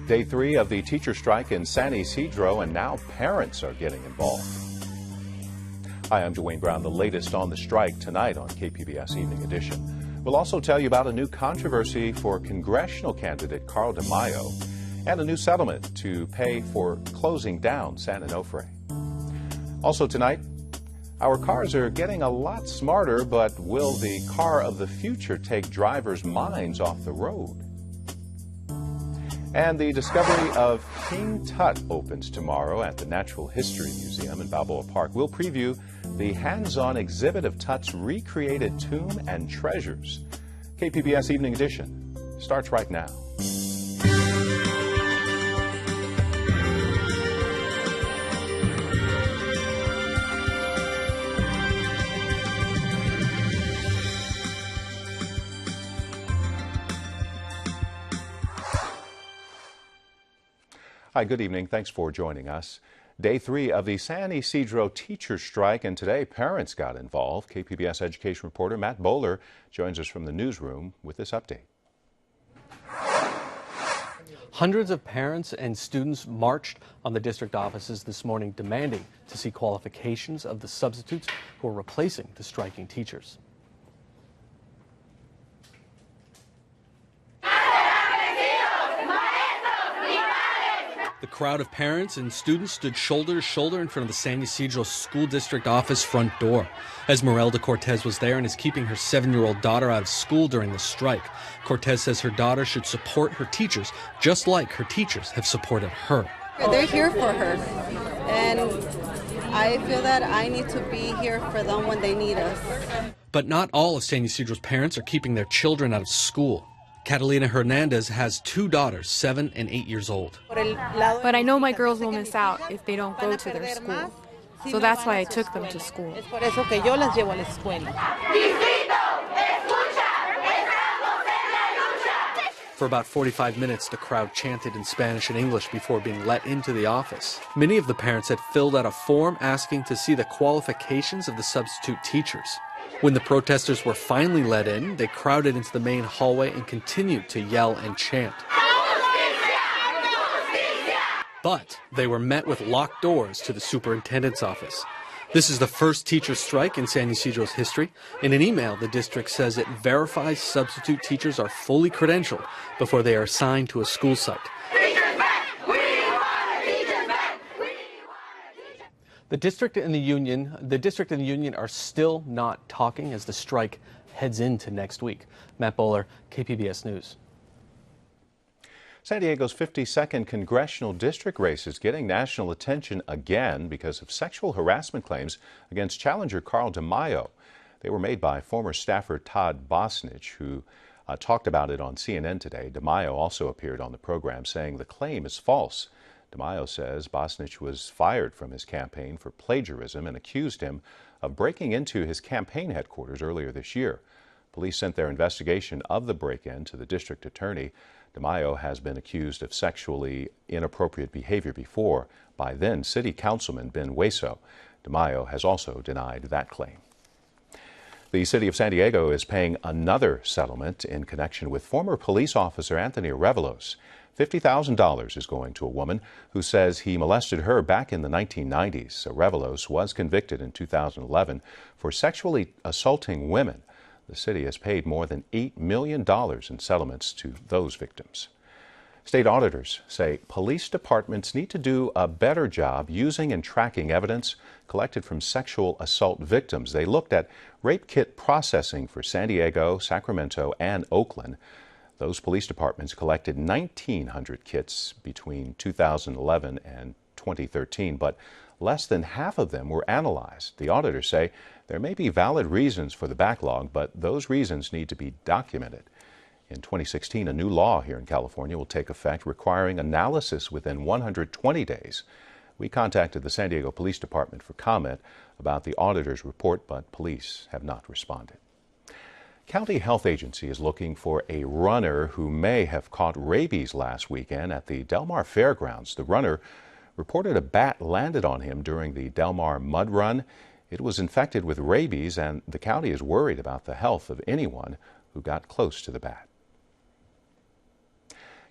Day 3 of the teacher strike in San Ysidro, and now parents are getting involved. Hi, I'm Dwayne Brown. The latest on the strike tonight on KPBS Evening Edition. We'll also tell you about a new controversy for congressional candidate Carl DeMaio and a new settlement to pay for closing down San Onofre. Also tonight, our cars are getting a lot smarter, but will the car of the future take drivers' minds off the road? And the discovery of King Tut opens tomorrow at the Natural History Museum in Balboa Park. We'll preview the hands-on exhibit of Tut's recreated tomb and treasures. KPBS Evening Edition starts right now. Hi, good evening. Thanks for joining us. Day 3 of the San Ysidro teacher strike, and today parents got involved. KPBS education reporter Matt Bowler joins us from the newsroom with this update. Hundreds of parents and students marched on the district offices this morning demanding to see qualifications of the substitutes who are replacing the striking teachers. The crowd of parents and students stood shoulder to shoulder in front of the San Ysidro School District office front door. Esmeralda Cortez was there and is keeping her 7-year-old daughter out of school during the strike. Cortez says her daughter should support her teachers, just like her teachers have supported her. They're here for her, and I feel that I need to be here for them when they need us. But not all of San Ysidro's parents are keeping their children out of school. Catalina Hernandez has 2 daughters, 7 and 8 years old. But I know my girls will miss out if they don't go to their school. So that's why I took them to school. For about 45 minutes, the crowd chanted in Spanish and English before being let into the office. Many of the parents had filled out a form asking to see the qualifications of the substitute teachers. When the protesters were finally let in, they crowded into the main hallway and continued to yell and chant. But they were met with locked doors to the superintendent's office. This is the first teacher strike in San Ysidro's history. In an email, the district says it verifies substitute teachers are fully credentialed before they are assigned to a school site. The district and the union are still not talking as the strike heads into next week. Matt Bowler, KPBS News. San Diego's 52nd congressional district race is getting national attention again because of sexual harassment claims against challenger Carl DeMaio. They were made by former staffer Todd Bosnich, who talked about it on CNN today. DeMaio also appeared on the program saying the claim is false. DeMaio says Bosnich was fired from his campaign for plagiarism and accused him of breaking into his campaign headquarters earlier this year. Police sent their investigation of the break-in to the district attorney. DeMaio has been accused of sexually inappropriate behavior before by then City Councilman Ben Hueso. DeMaio has also denied that claim. The city of San Diego is paying another settlement in connection with former police officer Anthony Revelos. $50,000 is going to a woman who says he molested her back in the 1990s. Revelos was convicted in 2011 for sexually assaulting women. The city has paid more than $8 million in settlements to those victims. State auditors say police departments need to do a better job using and tracking evidence collected from sexual assault victims. They looked at rape kit processing for San Diego, Sacramento, and Oakland. Those police departments collected 1,900 kits between 2011 and 2013, but less than half of them were analyzed. The auditors say there may be valid reasons for the backlog, but those reasons need to be documented. In 2016, a new law here in California will take effect requiring analysis within 120 days. We contacted the San Diego Police Department for comment about the auditor's report, but police have not responded. County Health Agency is looking for a runner who may have caught rabies last weekend at the Del Mar Fairgrounds. The runner reported a bat landed on him during the Del Mar Mud Run. It was infected with rabies, and the county is worried about the health of anyone who got close to the bat.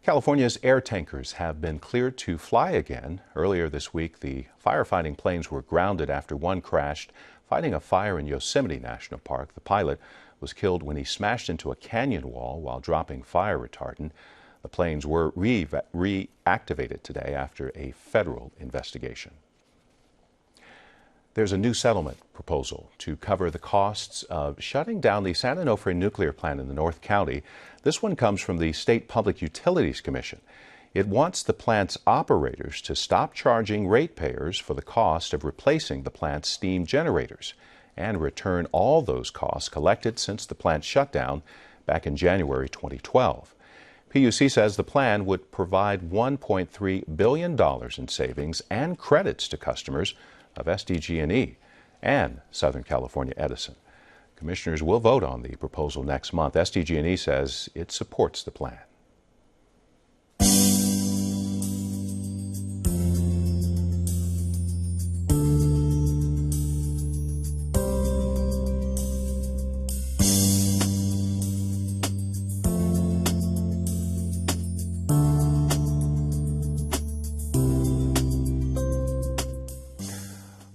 California's air tankers have been cleared to fly again. Earlier this week, the firefighting planes were grounded after one crashed, fighting a fire in Yosemite National Park. The pilot was killed when he smashed into a canyon wall while dropping fire retardant. The planes were reactivated today after a federal investigation. There's a new settlement proposal to cover the costs of shutting down the San Ysidro nuclear plant in the North County. This one comes from the State Public Utilities Commission. It wants the plant's operators to stop charging ratepayers for the cost of replacing the plant's steam generators and return all those costs collected since the plant shut down back in January 2012. PUC says the plan would provide $1.3 billion in savings and credits to customers of SDG&E and Southern California Edison. Commissioners will vote on the proposal next month. SDG&E says it supports the plan.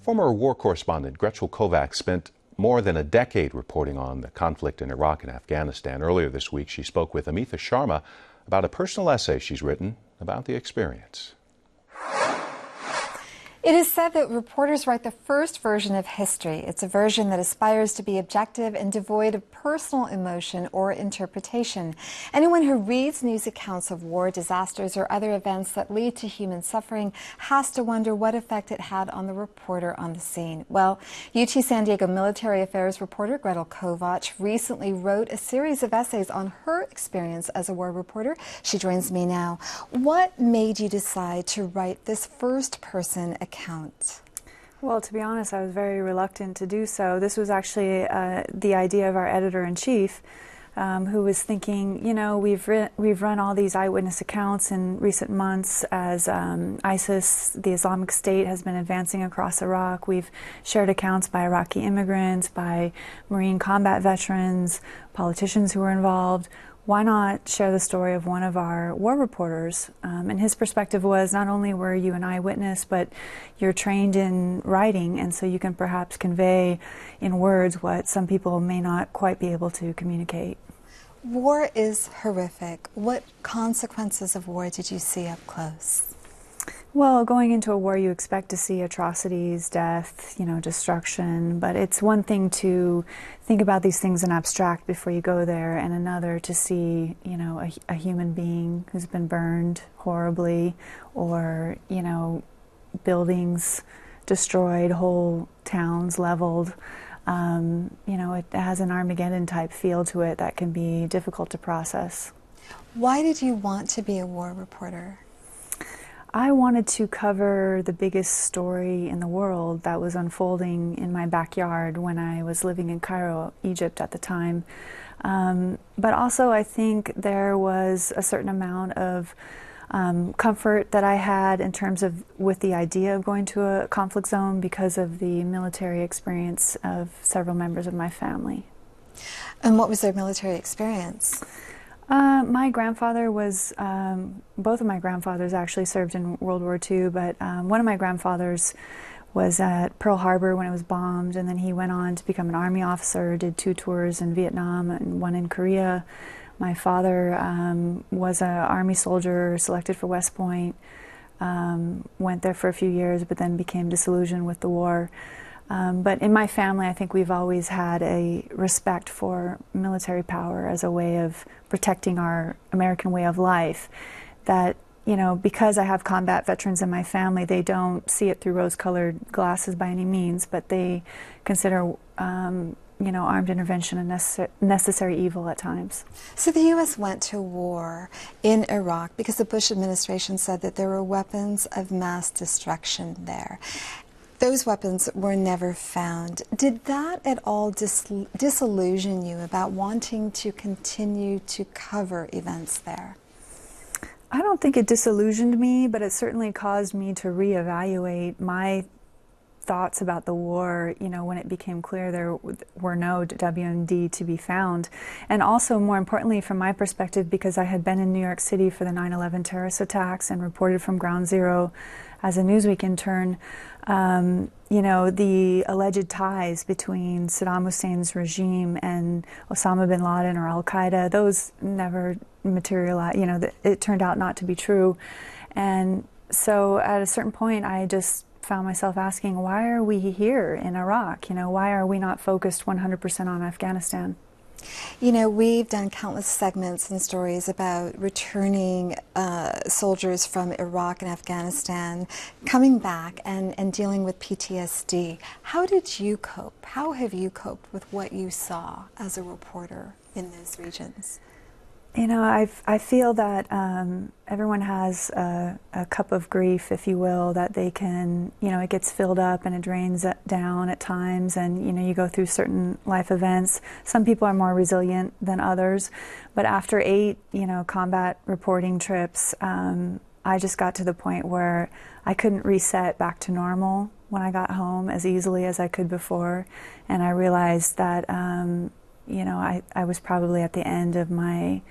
Former war correspondent Gretchen Kovacs spent more than a decade reporting on the conflict in Iraq and Afghanistan. Earlier this week, she spoke with Amitha Sharma about a personal essay she's written about the experience. It is said that reporters write the first version of history. It's a version that aspires to be objective and devoid of personal emotion or interpretation. Anyone who reads news accounts of war, disasters, or other events that lead to human suffering has to wonder what effect it had on the reporter on the scene. Well, UT San Diego military affairs reporter Gretchen Kovacs recently wrote a series of essays on her experience as a war reporter. She joins me now. What made you decide to write this first-person account? Well, to be honest, I was very reluctant to do so. This was actually the idea of our editor-in-chief, who was thinking, you know, we've run all these eyewitness accounts in recent months as ISIS, the Islamic State, has been advancing across Iraq. We've shared accounts by Iraqi immigrants, by Marine combat veterans, politicians who were involved. Why not share the story of one of our war reporters? And his perspective was, not only were you an eyewitness, but you're trained in writing, and so you can perhaps convey in words what some people may not quite be able to communicate. War is horrific. What consequences of war did you see up close? Well, going into a war, you expect to see atrocities, death, destruction, but it's one thing to think about these things in abstract before you go there, and another to see, a human being who's been burned horribly, or, buildings destroyed, whole towns leveled. It has an Armageddon type feel to it that can be difficult to process. Why did you want to be a war reporter? I wanted to cover the biggest story in the world that was unfolding in my backyard when I was living in Cairo, Egypt at the time. But also I think there was a certain amount of comfort that I had in terms of with the idea of going to a conflict zone because of the military experience of several members of my family. And what was their military experience? My grandfather was, both of my grandfathers actually served in World War II, but one of my grandfathers was at Pearl Harbor when it was bombed, and then he went on to become an Army officer, did 2 tours in Vietnam and 1 in Korea. My father was an Army soldier selected for West Point, went there for a few years, but then became disillusioned with the war. But in my family, I think we've always had a respect for military power as a way of protecting our American way of life. That, because I have combat veterans in my family, they don't see it through rose-colored glasses by any means, but they consider, armed intervention a necessary evil at times. So the U.S. went to war in Iraq because the Bush administration said that there were weapons of mass destruction there. Those weapons were never found. Did that at all disillusion you about wanting to continue to cover events there? I don't think it disillusioned me, but it certainly caused me to reevaluate my thoughts about the war, when it became clear there were no WMD to be found. And also, more importantly, from my perspective, because I had been in New York City for the 9/11 terrorist attacks and reported from Ground Zero as a Newsweek intern, the alleged ties between Saddam Hussein's regime and Osama bin Laden or Al-Qaeda, those never materialized. It turned out not to be true. And so at a certain point, I just found myself asking, why are we here in Iraq? Why are we not focused 100% on Afghanistan? We've done countless segments and stories about returning soldiers from Iraq and Afghanistan, coming back and dealing with PTSD. How did you cope? How have you coped with what you saw as a reporter in those regions? I feel that everyone has a cup of grief, if you will, that they can, it gets filled up and it drains down at times, and, you go through certain life events. Some people are more resilient than others, but after 8, combat reporting trips, I just got to the point where I couldn't reset back to normal when I got home as easily as I could before, and I realized that I was probably at the end of my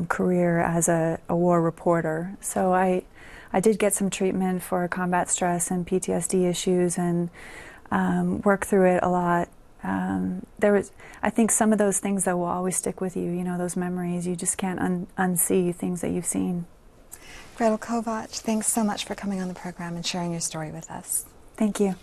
career as a war reporter. So I did get some treatment for combat stress and PTSD issues and work through it a lot. I think some of those things that will always stick with you, those memories, you just can't unsee things that you've seen. Gretel Kovac, thanks so much for coming on the program and sharing your story with us. Thank you.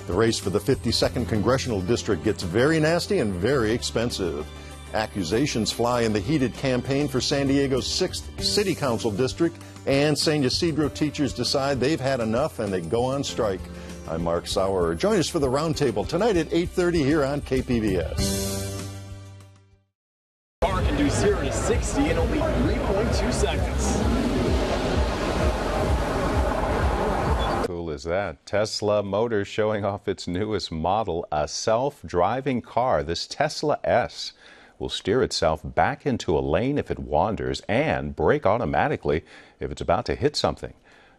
The race for the 52nd Congressional District gets very nasty and very expensive. Accusations fly in the heated campaign for San Diego's 6th City Council District, and San Ysidro teachers decide they've had enough and they go on strike. I'm Mark Sauer. Join us for the Roundtable tonight at 8:30 here on KPBS. Car can do 0 to 60 in only 3.2 seconds. Is that Tesla Motors showing off its newest model, a self-driving car. This Tesla S will steer itself back into a lane if it wanders and brake automatically if it's about to hit something.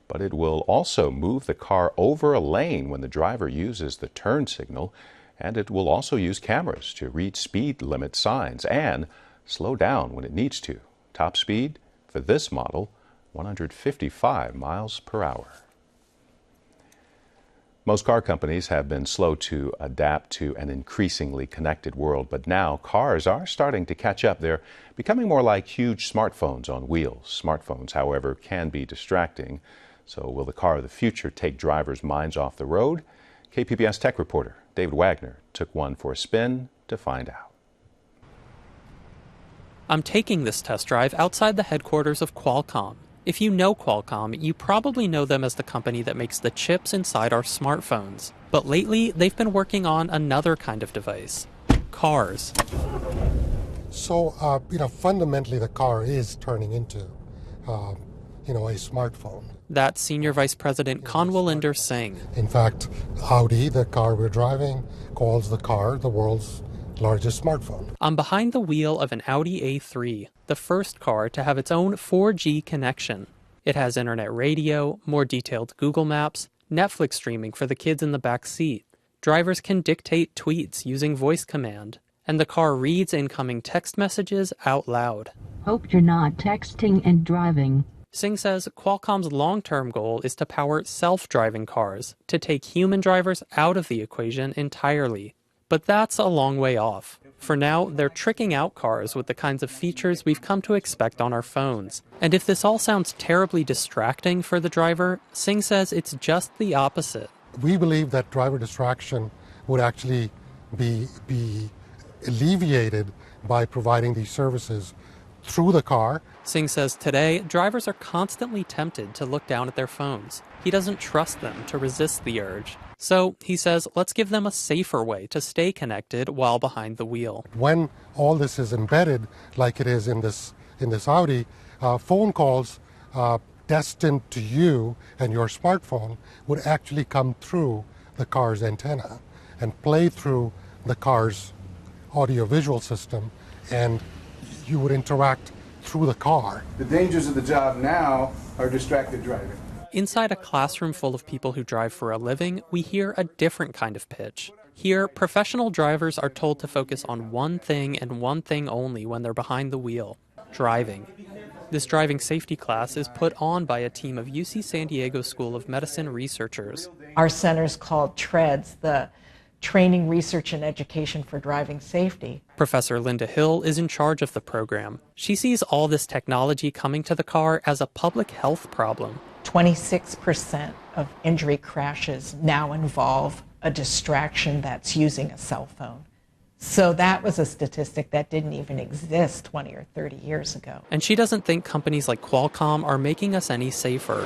But it will also move the car over a lane when the driver uses the turn signal, and it will also use cameras to read speed limit signs and slow down when it needs to. Top speed for this model, 155 miles per hour. Most car companies have been slow to adapt to an increasingly connected world, but now cars are starting to catch up. They're becoming more like huge smartphones on wheels. Smartphones, however, can be distracting. So will the car of the future take drivers' minds off the road? KPBS tech reporter David Wagner took one for a spin to find out. I'm taking this test drive outside the headquarters of Qualcomm. If you know Qualcomm, you probably know them as the company that makes the chips inside our smartphones. But lately, they've been working on another kind of device: cars. So, fundamentally the car is turning into, a smartphone. That's Senior Vice President Kanwalinder Singh. In fact, Audi, the car we're driving, calls the car the world's largest smartphone. I'm behind the wheel of an Audi A3, the first car to have its own 4G connection. It has internet radio, more detailed Google Maps, Netflix streaming for the kids in the back seat. Drivers can dictate tweets using voice command, and the car reads incoming text messages out loud. Hope you're not texting and driving. Singh says Qualcomm's long-term goal is to power self-driving cars, to take human drivers out of the equation entirely. But that's a long way off. For now, they're tricking out cars with the kinds of features we've come to expect on our phones. And if this all sounds terribly distracting for the driver, Singh says it's just the opposite. We believe that driver distraction would actually be alleviated by providing these services through the car. Singh says today, drivers are constantly tempted to look down at their phones. He doesn't trust them to resist the urge. So, he says, let's give them a safer way to stay connected while behind the wheel. When all this is embedded, like it is in this Audi, phone calls destined to you and your smartphone would actually come through the car's antenna and play through the car's audio-visual system, and you would interact through the car. The dangers of the job now are distracted driving. Inside a classroom full of people who drive for a living, we hear a different kind of pitch. Here, professional drivers are told to focus on one thing and one thing only when they're behind the wheel: driving. This driving safety class is put on by a team of UC San Diego School of Medicine researchers. Our center's called TREADS, the Training, Research, and Education for Driving Safety. Professor Linda Hill is in charge of the program. She sees all this technology coming to the car as a public health problem. 26% of injury crashes now involve a distraction that's using a cell phone. So that was a statistic that didn't even exist 20 or 30 years ago. And she doesn't think companies like Qualcomm are making us any safer.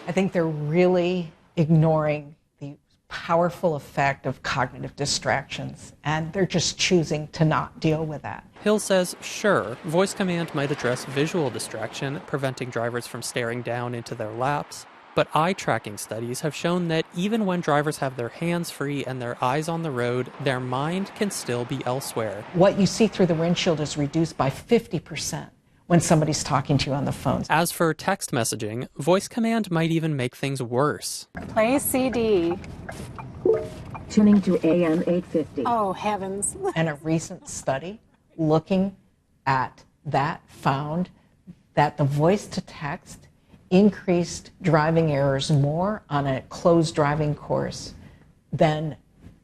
I think they're really ignoring the powerful effect of cognitive distractions, and they're just choosing to not deal with that. Hill says, sure, voice command might address visual distraction, preventing drivers from staring down into their laps. But eye-tracking studies have shown that even when drivers have their hands free and their eyes on the road, their mind can still be elsewhere. What you see through the windshield is reduced by 50% when somebody's talking to you on the phone. As for text messaging, voice command might even make things worse. Play CD. Tuning to AM 850. Oh, heavens. And a recent study looking at that found that the voice-to-text increased driving errors more on a closed driving course than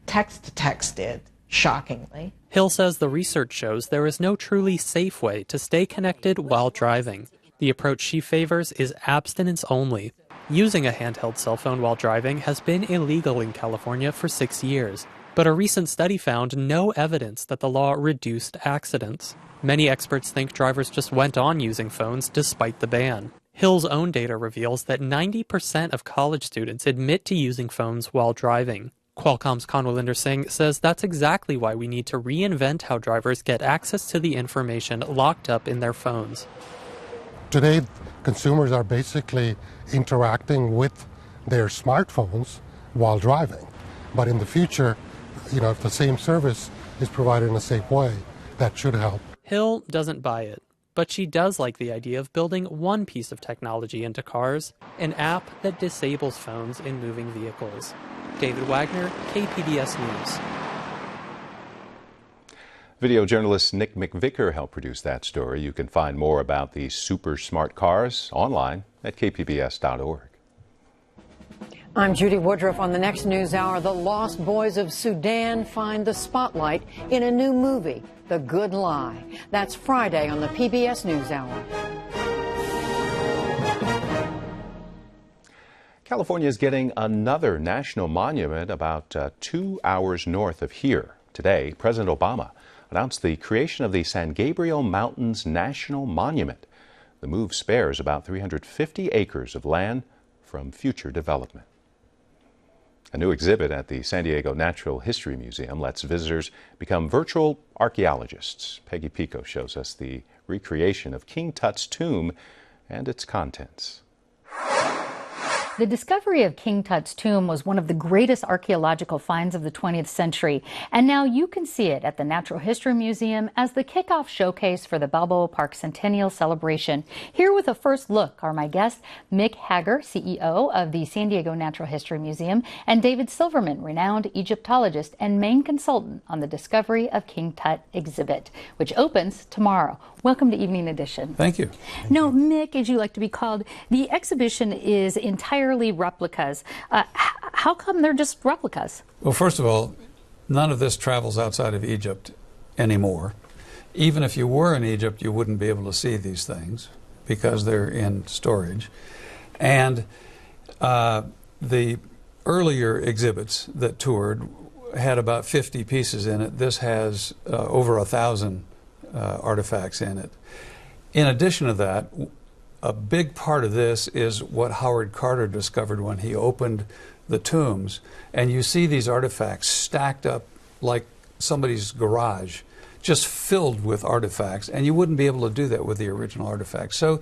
text-to-text did, shockingly. Hill says the research shows there is no truly safe way to stay connected while driving. The approach she favors is abstinence only. Using a handheld cell phone while driving has been illegal in California for 6 years, but a recent study found no evidence that the law reduced accidents. Many experts think drivers just went on using phones despite the ban. Hill's own data reveals that 90% of college students admit to using phones while driving. Qualcomm's Kanwinder Singh says that's exactly why we need to reinvent how drivers get access to the information locked up in their phones. Today, consumers are basically interacting with their smartphones while driving. But in the future, if the same service is provided in a safe way, that should help. Hill doesn't buy it, but she does like the idea of building one piece of technology into cars, an app that disables phones in moving vehicles. David Wagner, KPBS News. Video journalist Nick McVicker helped produce that story. You can find more about these super smart cars online at kpbs.org. I'm Judy Woodruff. On the next news hour, the lost boys of Sudan find the spotlight in a new movie, The Good Lie. That's Friday on the PBS NewsHour. California is getting another national monument about 2 hours north of here. Today, President Obama announced the creation of the San Gabriel Mountains National Monument. The move spares about 350 acres of land from future development. A new exhibit at the San Diego Natural History Museum lets visitors become virtual archaeologists. Peggy Pico shows us the recreation of King Tut's tomb and its contents. The discovery of King Tut's tomb was one of the greatest archaeological finds of the 20th century, and now you can see it at the Natural History Museum as the kickoff showcase for the Balboa Park Centennial Celebration. Here with a first look are my guests, Mick Hager, CEO of the San Diego Natural History Museum, and David Silverman, renowned Egyptologist and main consultant on the Discovery of King Tut exhibit, which opens tomorrow. Welcome to Evening Edition. Thank you. Now, Mick, as you like to be called, the exhibition is entirely replicas. How come they're just replicas? Well, first of all, none of this travels outside of Egypt anymore. Even if you were in Egypt, you wouldn't be able to see these things because they're in storage. And the earlier exhibits that toured had about 50 pieces in it. This has over 1,000 artifacts in it. In addition to that, a big part of this is what Howard Carter discovered when he opened the tombs. And you see these artifacts stacked up like somebody's garage, just filled with artifacts. And you wouldn't be able to do that with the original artifacts. So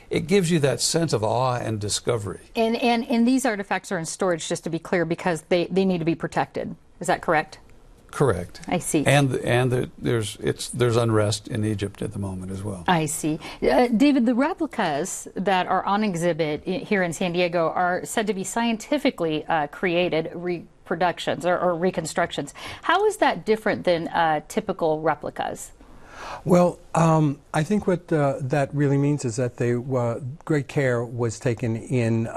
it gives you that sense of awe and discovery. And these artifacts are in storage, just to be clear, because they need to be protected. Is that correct? Correct. I see. And there's unrest in Egypt at the moment as well. I see. David, the replicas that are on exhibit here in San Diego are said to be scientifically created reproductions or reconstructions. How is that different than typical replicas? Well, I think what that really means is that great care was taken in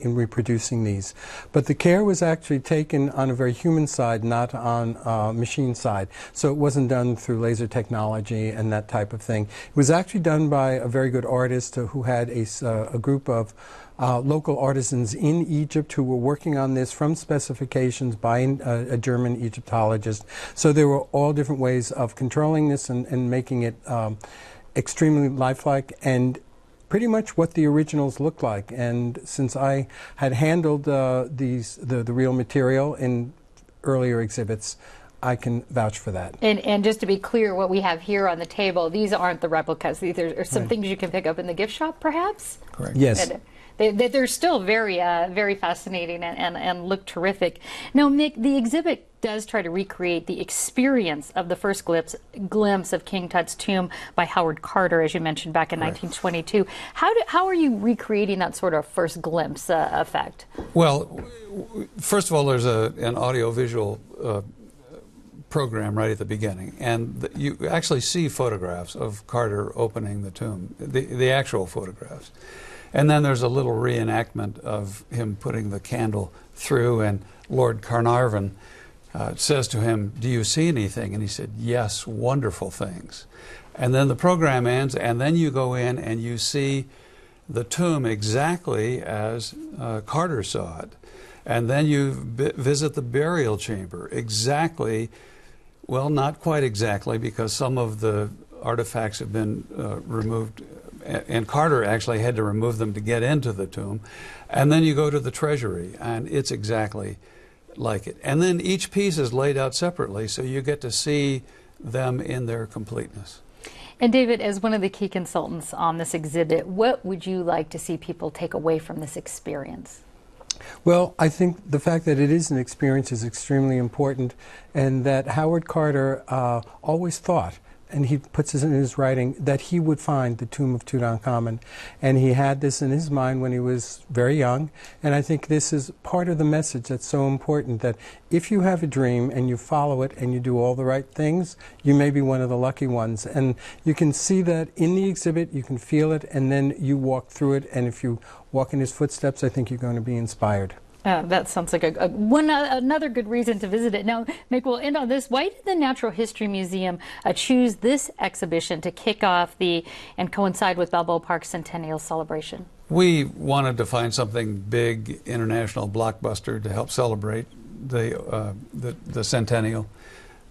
reproducing these. But the care was actually taken on a very human side, not on machine side. So it wasn't done through laser technology and that type of thing. It was actually done by a very good artist who had a group of local artisans in Egypt who were working on this from specifications by a German Egyptologist. So there were all different ways of controlling this and making it extremely lifelike and pretty much what the originals looked like. And since I had handled the real material in earlier exhibits, I can vouch for that. And just to be clear, what we have here on the table, these aren't the replicas. These are some things you can pick up in the gift shop, perhaps? Correct. Yes. They're still very, very fascinating and look terrific. Now, Mick, the exhibit does try to recreate the experience of the first glimpse of King Tut's tomb by Howard Carter, as you mentioned, back in 1922. How are you recreating that sort of first glimpse effect? Well, first of all, there's an audio-visual program right at the beginning, and you actually see photographs of Carter opening the tomb, the actual photographs. And then there's a little reenactment of him putting the candle through, and Lord Carnarvon says to him, "Do you see anything?" And he said, "Yes, wonderful things." And then the program ends, and then you go in and you see the tomb exactly as Carter saw it. And then you visit the burial chamber exactly, well, not quite exactly, because some of the artifacts have been removed, and Carter actually had to remove them to get into the tomb. And then you go to the treasury, and it's exactly like it. And then each piece is laid out separately, so you get to see them in their completeness. And David, as one of the key consultants on this exhibit, what would you like to see people take away from this experience? Well, I think the fact that it is an experience is extremely important, and that Howard Carter always thought, and he puts this in his writing, that he would find the tomb of Tutankhamun. And he had this in his mind when he was very young. And I think this is part of the message that's so important, that if you have a dream and you follow it and you do all the right things, you may be one of the lucky ones. And you can see that in the exhibit, you can feel it, and then you walk through it. And if you walk in his footsteps, I think you're going to be inspired. That sounds like another good reason to visit it. Now, Mick, we'll end on this. Why did the Natural History Museum choose this exhibition to kick off and coincide with Balboa Park's centennial celebration? We wanted to find something big, international blockbuster to help celebrate the centennial.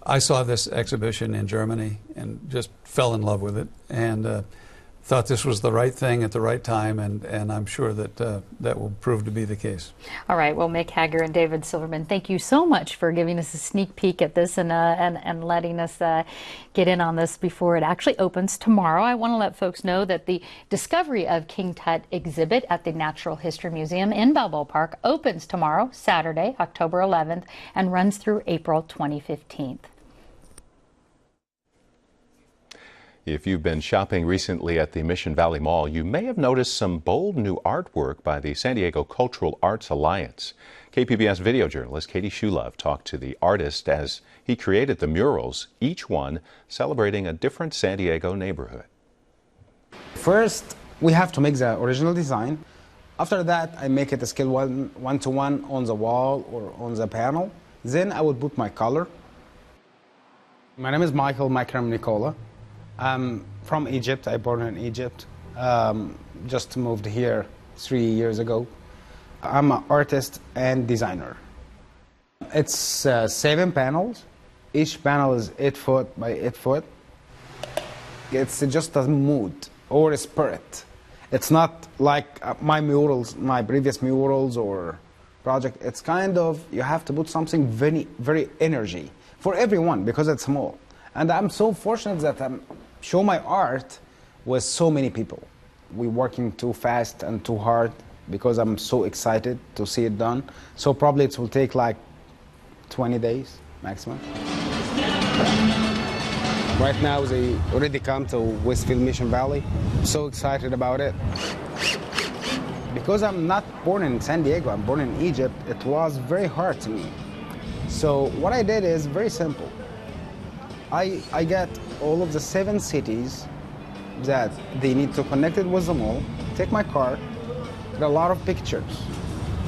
I saw this exhibition in Germany and just fell in love with it, and thought this was the right thing at the right time, and I'm sure that that will prove to be the case. All right. Well, Mick Hager and David Silverman, thank you so much for giving us a sneak peek at this and letting us get in on this before it actually opens tomorrow. I want to let folks know that the Discovery of King Tut exhibit at the Natural History Museum in Balboa Park opens tomorrow, Saturday, October 11th, and runs through April 2015. If you've been shopping recently at the Mission Valley Mall, you may have noticed some bold new artwork by the San Diego Cultural Arts Alliance. KPBS video journalist Katie Shulove talked to the artist as he created the murals, each one celebrating a different San Diego neighborhood. First, we have to make the original design. After that, I make it a scale one-to-one on the wall or on the panel. Then I would put my color. My name is Michael Makram Nicola. I'm from Egypt. I born in Egypt. Just moved here 3 years ago. I'm an artist and designer. It's 7 panels. Each panel is 8 foot by 8 foot. It's just a mood or a spirit. It's not like my murals, my previous murals or project. It's kind of, you have to put something very, very energy for everyone because it's small. And I'm so fortunate that I'm show my art with so many people. We're working too fast and too hard because I'm so excited to see it done. So probably it will take like 20 days, maximum. Right now, they already come to Westfield Mission Valley. I'm so excited about it. Because I'm not born in San Diego, I'm born in Egypt, it was very hard to me. So what I did is very simple. I got all of the 7 cities that they need to connect it with the mall, take my car, get a lot of pictures.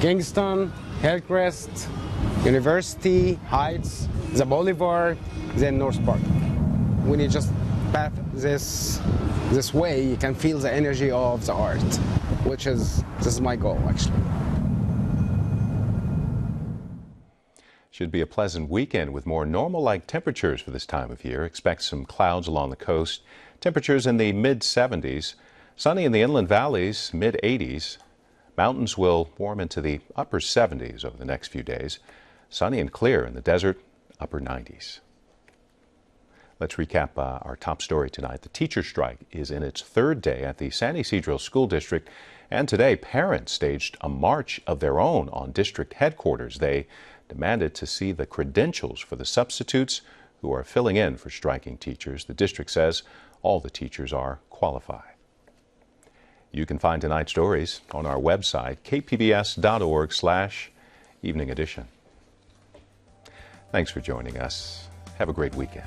Kingston, Hillcrest, University, Heights, the Boulevard, then North Park. When you just path this way, you can feel the energy of the art, this is my goal, actually. Should be a pleasant weekend with more normal-like temperatures for this time of year. Expect some clouds along the coast. Temperatures in the mid-70s. Sunny in the inland valleys, mid-80s. Mountains will warm into the upper 70s over the next few days. Sunny and clear in the desert, upper 90s. Let's recap our top story tonight. The teacher strike is in its 3rd day at the San Ysidro School District. And today, parents staged a march of their own on district headquarters. They demanded to see the credentials for the substitutes who are filling in for striking teachers. The district says all the teachers are qualified. You can find tonight's stories on our website, kpbs.org/evening edition. Thanks for joining us. Have a great weekend.